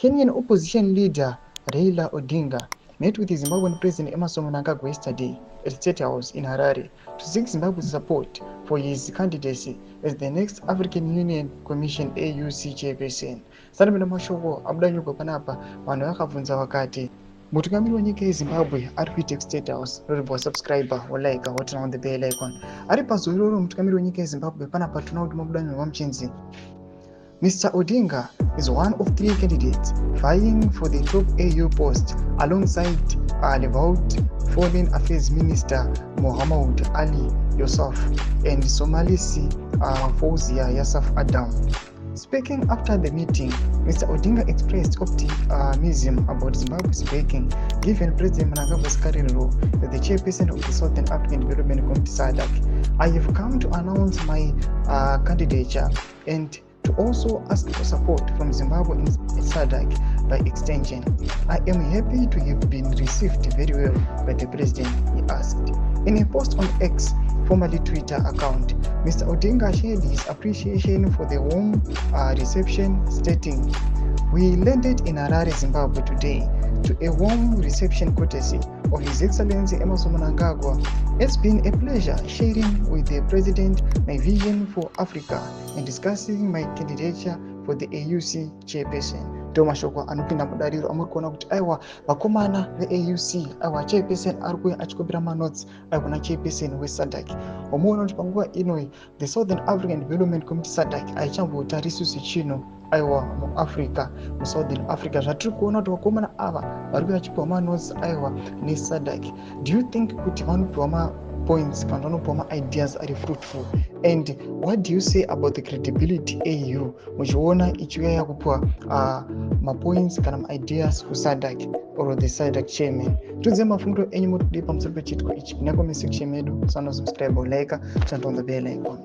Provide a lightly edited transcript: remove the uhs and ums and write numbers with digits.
Kenyan opposition leader Raila Odinga met with the Zimbabwean President Emmerson Mnangagwa yesterday at State House in Harare to seek Zimbabwe's support for his candidacy as the next African Union Commission AUC chairperson. Sanamira mashoko abudanyurwa panapa vanhu vakabvunza vakati mutungamiri wenyika yeZimbabwe ari kuita State House roribva subscriber wolike woturn on the bell icon. Ari pazuva iroro mutungamiri wenyika yeZimbabwe panapa tinoona kuti mabudanyurwa muchinzi Mr. Odinga is one of 3 candidates vying for the top AU post alongside Levault Foreign Affairs Minister Mohammed Ali Yusuf and Somalisi Fauzia Yusuf Adam. Speaking after the meeting, Mr. Odinga expressed optimism about Zimbabwe's backing, given President Mnangagwa's current role as the chairperson of the Southern African Development Community SADC. I have come to announce my candidature and to also ask for support from Zimbabwe in SADC by extension. I am happy to have been received very well by the President, he asked. In a post on X, formerly Twitter account, Mr. Odinga shared his appreciation for the warm reception, stating, "We landed in Harare, Zimbabwe today to a warm reception courtesy of His Excellency Emmerson Mnangagwa. It's been a pleasure sharing with the President my vision for Africa and discussing my candidature for the AUC chairperson." Tomashoko anopinda mudariro amuri kuona kuti aiwa vakomana veAUC aiwa chairperson ari kuuya achikopera manotes aikuna chairperson weSADC. Wamuona kuti panguva ino the Southern African Development Community SADC aichambotarisisi chino aiwa muAfrica muSouthern Africa. Zvatiri kuona kuti vakomana ava vari kuuya achipiwa manotes aiwa neSADC. Do you think kuti vanopiwa points kana vanopiwa ideas are fruitful? And what do you say about the credibility AU muchiona ichiuya kupiwa points kana ideas kuSADC or the SADC chairman? Tudze mafungiro enyu muri kudii pamusoro pechitiko ichi. Pinda comment section medu, subscribe, like, turn on the bell icon.